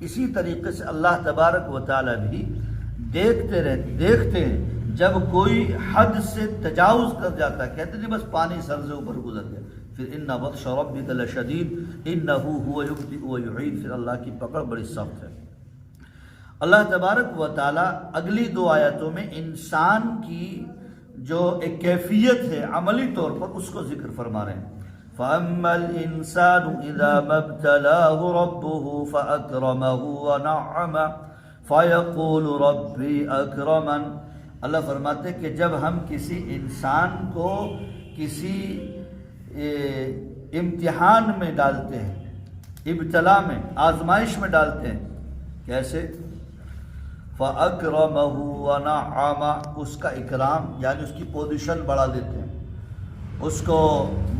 اسی طریقے سے اللہ تبارک و تعالیٰ بھی دیکھتے ہیں جب کوئی حد سے تجاوز کر جاتا ہے، کہتے ہیں بس پانی سر سے اوپر گزر گیا، پھر ان بطش ربک لشدید انہ هو یبدئ و یعید، پھر اللہ کی پکڑ بڑی سخت ہے۔ اللہ تبارک و تعالیٰ اگلی 2 آیتوں میں انسان کی جو ایک کیفیت ہے عملی طور پر اس کو ذکر فرما رہے ہیں۔ فَأَمَّا الْإِنسَانُ إِذَا مَا ابْتَلَاهُ رَبُّهُ فَأَكْرَمَهُ وَنَعَّمَهُ فَيَقُولُ رَبِّي أَكْرَمَنِ۔ اللہ فرماتے کہ جب ہم کسی انسان کو کسی امتحان میں ڈالتے ہیں، ابتلا میں، آزمائش میں ڈالتے ہیں، کیسے؟ فَأَكْرَمَهُ وَنَعَّمَهُ، اس کا اکرام یعنی اس کی پوزیشن بڑھا دیتے ہیں، اس کو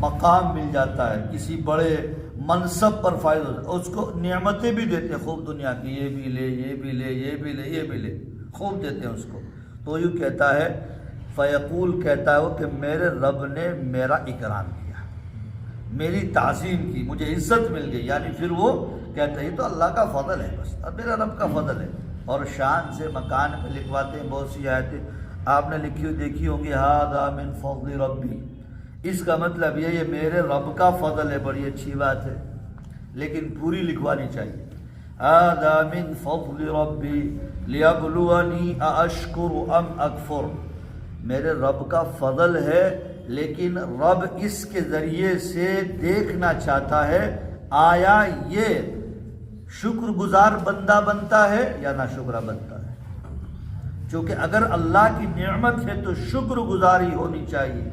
مقام مل جاتا ہے، کسی بڑے منصب پر فائز ہوتا ہے، اس کو نعمتیں بھی دیتے ہیں خوب دنیا کی، یہ بھی لے، یہ بھی لے، یہ بھی لے، یہ بھی لے، خوب دیتے ہیں اس کو، تو یوں کہتا ہے، فیقول کہتا ہے وہ کہ میرے رب نے میرا اکرام کیا، میری تعظیم کی، مجھے عزت مل گئی، یعنی پھر وہ کہتا ہے یہ تو اللہ کا فضل ہے، بس اب میرا رب کا فضل ہے۔ اور شان سے مکان میں لکھواتے ہیں بہت سی آیتیں آپ نے لکھی ہوئی دیکھی ہوں گی، ھذا من فضل ربی، اس کا مطلب یہ میرے رب کا فضل ہے، بڑی اچھی بات ہے، لیکن پوری لکھوانی چاہیے، ھذا من فضل ربی لیبلونی ااشکر ام اکفر، میرے رب کا فضل ہے، لیکن رب اس کے ذریعے سے دیکھنا چاہتا ہے آیا یہ شکر گزار بندہ بنتا ہے یا نہ شکرہ بنتا ہے، چونکہ اگر اللہ کی نعمت ہے تو شکر گزاری ہونی چاہیے،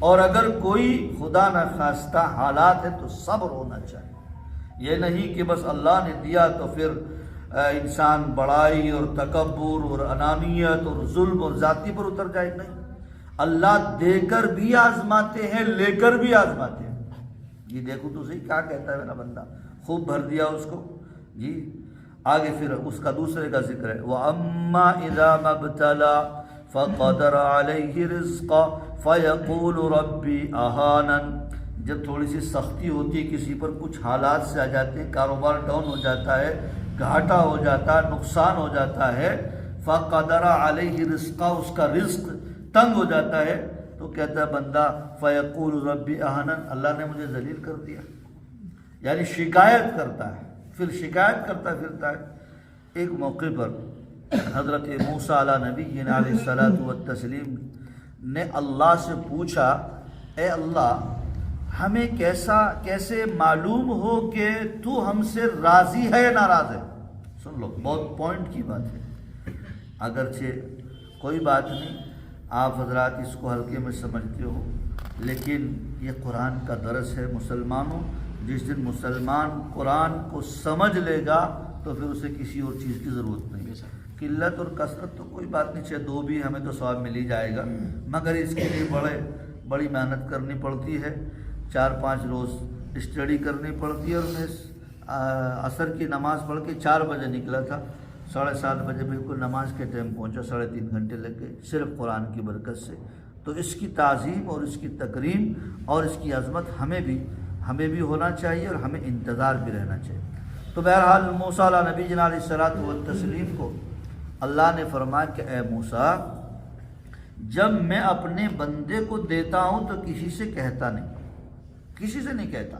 اور اگر کوئی خدا نخواستہ حالات ہے تو صبر ہونا چاہیے، یہ نہیں کہ بس اللہ نے دیا تو پھر انسان بڑائی اور تکبر اور انانیت اور ظلم اور ذاتی پر اتر جائے، نہیں، اللہ دے کر بھی آزماتے ہیں، لے کر بھی آزماتے ہیں، یہ دیکھو تو صحیح کیا کہتا ہے میرا بندہ، خوب بھر دیا اس کو جی۔ آگے پھر اس کا دوسرے کا ذکر ہے، وَأَمَّا إِذَا مَا ابْتَلَى فَقَدَرَ عَلَيْهِ رِزْقَهُ فَيَقُولُ رَبِّي أَهَانَنِ، جب تھوڑی سی سختی ہوتی ہے کسی پر، کچھ حالات سے آ جاتے ہیں، کاروبار ڈاؤن ہو جاتا ہے، گھاٹا ہو جاتا ہے، نقصان ہو جاتا ہے، فَقَدَرَ عَلَيْهِ رِزْقَهُ، اس کا رزق تنگ ہو جاتا ہے، تو کہتا ہے بندہ فَيَقُولُ رَبِّي أَهَانَنِ، اللہ نے مجھے ذلیل کر دیا، یعنی شکایت کرتا ہے، پھر شکایت کرتا پھرتا ہے۔ ایک موقع پر حضرت موسیٰ علیہ نبی علیہ الصلاۃ والتسلیم نے اللہ سے پوچھا، اے اللہ ہمیں کیسے معلوم ہو کہ تو ہم سے راضی ہے یا ناراض ہے؟ سن لو، بہت پوائنٹ کی بات ہے، اگرچہ کوئی بات نہیں، آپ حضرات اس کو ہلکے میں سمجھتے ہو، لیکن یہ قرآن کا درس ہے مسلمانوں، جس دن مسلمان قرآن کو سمجھ لے گا تو پھر اسے کسی اور چیز کی ضرورت نہیں ہے، قلت اور کثرت تو کوئی بات نہیں، چاہے 2 بھی ہمیں تو ثواب مل ہی جائے گا، مگر اس کے لیے بڑی محنت کرنی پڑتی ہے، 4-5 روز اسٹڈی کرنی پڑتی ہے، اور میں عصر کی نماز پڑھ کے 4 بجے نکلا تھا، 7:30 بجے بالکل نماز کے ٹائم پہنچا، 3.5 گھنٹے لگ گئے صرف قرآن کی برکت سے۔ تو اس کی تعظیم اور اس کی تکریم اور اس کی عظمت ہمیں بھی ہونا چاہیے، اور ہمیں انتظار بھی رہنا چاہیے۔ تو بہرحال موسیٰ علیہ نبی علیہ الصلاۃ والتسلیم کو اللہ نے فرمایا کہ اے موسیٰ، جب میں اپنے بندے کو دیتا ہوں تو کسی سے کہتا نہیں، کسی سے نہیں کہتا،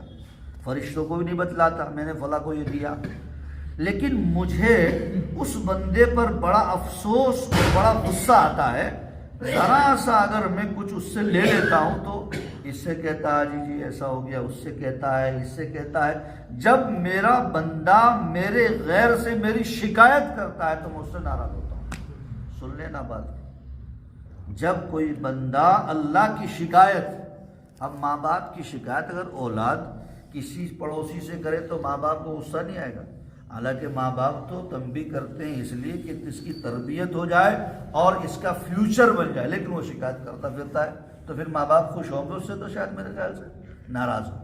فرشتوں کو بھی نہیں بتلاتا میں نے فلاں کو یہ دیا، لیکن مجھے اس بندے پر بڑا افسوس اور بڑا غصہ آتا ہے، ذرا سا اگر میں کچھ اس سے لے لیتا ہوں تو اس سے کہتا ہے جی ایسا ہو گیا، اس سے کہتا ہے، اس سے کہتا ہے، جب میرا بندہ میرے غیر سے میری شکایت کرتا ہے تو میں اس سے ناراض ہوتا ہوں۔ سن لینا بات، جب کوئی بندہ اللہ کی شکایت، اب ماں باپ کی شکایت اگر اولاد کسی پڑوسی سے کرے تو ماں باپ کو غصہ نہیں آئے گا، حالانکہ ماں باپ تو تنبیہ کرتے ہیں اس لیے کہ اس کی تربیت ہو جائے اور اس کا فیوچر بن جائے، لیکن وہ شکایت کرتا پھرتا ہے تو پھر ماں باپ خوش ہوں گے اس سے تو شاید میرے خیال سے ناراض ہو۔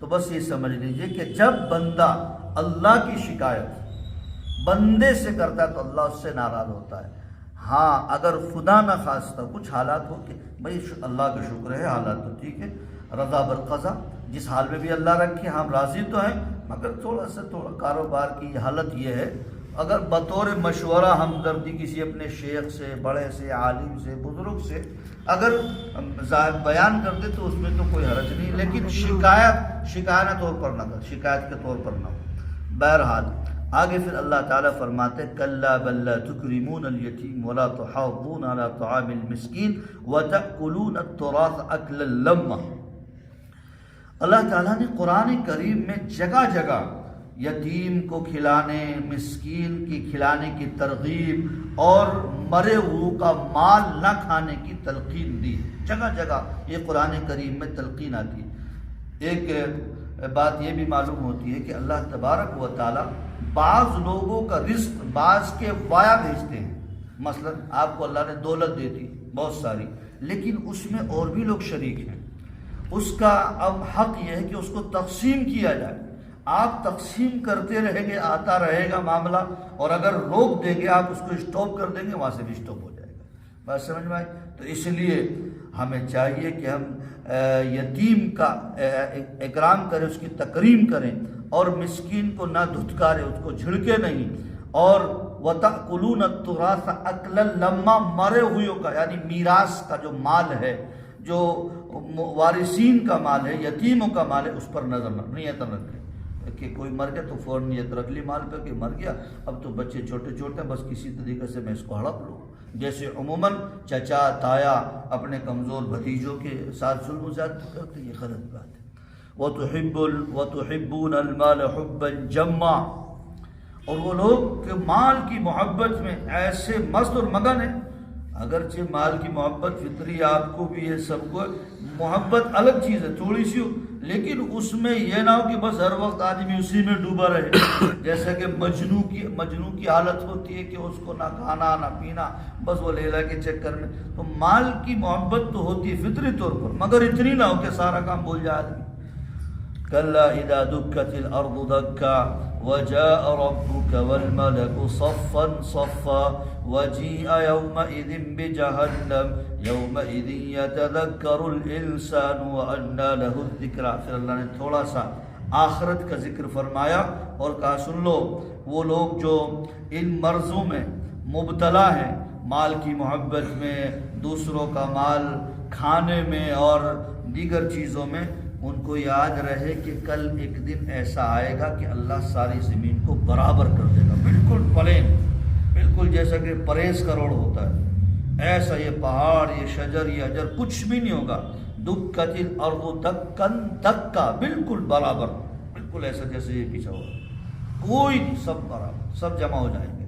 تو بس یہ سمجھ لیجئے کہ جب بندہ اللہ کی شکایت بندے سے کرتا ہے تو اللہ اس سے ناراض ہوتا ہے۔ ہاں اگر خدا نہ خواستہ کچھ حالات ہو کہ بھئی اللہ کا شکر ہے، حالات تو ٹھیک ہے، رضا بالقضا، جس حال میں بھی اللہ رکھے ہم راضی تو ہیں، مگر تھوڑا کاروبار کی حالت یہ ہے، اگر بطور مشورہ ہمدردی کسی اپنے شیخ سے، بڑے سے، عالم سے، بزرگ سے اگر بیان کر دے تو اس میں تو کوئی حرج نہیں، لیکن شکایت طور پر نہ کر، شکایت کے طور پر نہ ہو۔ بہرحال آگے پھر اللہ تعالیٰ فرماتے کلا بل لا تکرمون الیتیم ولا تحاضون علی طعام المسکین وتأکلون التراث اکلا لما۔ اللہ تعالیٰ نے قرآن کریم میں جگہ جگہ یتیم کو کھلانے، مسکین کی کھلانے کی ترغیب اور مرے ہوئے کا مال نہ کھانے کی تلقین دی، جگہ جگہ یہ قرآن کریم میں تلقین آتی ہے۔ ایک بات یہ بھی معلوم ہوتی ہے کہ اللہ تبارک و تعالیٰ بعض لوگوں کا رزق بعض کے وایا بھیجتے ہیں، مثلا آپ کو اللہ نے دولت دے دی بہت ساری، لیکن اس میں اور بھی لوگ شریک ہیں، اس کا اب حق یہ ہے کہ اس کو تقسیم کیا جائے۔ آپ تقسیم کرتے رہیں گے، آتا رہے گا معاملہ، اور اگر روک دیں گے، آپ اس کو اسٹاپ کر دیں گے، وہاں سے بھی اسٹاپ ہو جائے گا۔ بات سمجھ میں آئی؟ تو اس لیے ہمیں چاہیے کہ ہم یتیم کا اکرام کریں، اس کی تکریم کریں، اور مسکین کو نہ دھتکارے، اس کو جھڑکے نہیں، اور وَتَأْكُلُونَ التُّرَاثَ أَكْلًا لَمًّا، مرے ہوئے کا یعنی میراث کا جو مال ہے، جو وارثین کا مال ہے، یتیموں کا مال ہے، اس پر نیت رکھیں کہ کوئی مر گیا تو فوراً نیت رکھ لی مال پہ کہ مر گیا، اب تو بچے چھوٹے چھوٹے ہیں، بس کسی طریقے سے میں اس کو ہڑپ لوں، جیسے عموماً چچا تایا اپنے کمزور بھتیجوں کے ساتھ ظلم و زیادتی کرتے، یہ غلط بات ہے۔ وَتُحِبُّونَ الْمَالَ حُبًّا جَمًّا، اور وہ لوگ کہ مال کی محبت میں ایسے مست اور مگن ہیں، اگرچہ مال کی محبت فطری آپ کو بھی ہے، سب کو محبت الگ چیز ہے تھوڑی سی ہو، لیکن اس میں یہ نہ ہو کہ بس ہر وقت آدمی اسی میں ڈوبا رہے، جیسا کہ مجنوں کی حالت ہوتی ہے کہ اس کو نہ کھانا نہ پینا، بس وہ لیلا کے چکر میں۔ تو مال کی محبت تو ہوتی ہے فطری طور پر، مگر اتنی نہ ہو کہ سارا کام بھول جائے آدمی۔ کلا اذا دکت الارض دکا وجاء ربك والملك صفا صفا وجيء يومئذ بجهنم يومئذ يتذكر الانسان وانى له الذكرى۔ پھر اللہ نے تھوڑا سا آخرت کا ذکر فرمایا اور کہا سن لو، وہ لوگ جو ان مرضوں میں مبتلا ہیں، مال کی محبت میں، دوسروں کا مال کھانے میں اور دیگر چیزوں میں، ان کو یاد رہے کہ کل ایک دن ایسا آئے گا کہ اللہ ساری زمین کو برابر کر دے گا، بالکل پلین، بالکل جیسا کہ پریز کا روڈ ہوتا ہے، ایسا یہ پہاڑ، یہ شجر، یہ اجر کچھ بھی نہیں ہوگا۔ دکت الارض دکن دکا، بالکل برابر، بالکل ایسا جیسے یہ پیچھا ہوا، کوئی نہیں، سب برابر، سب جمع ہو جائیں گے۔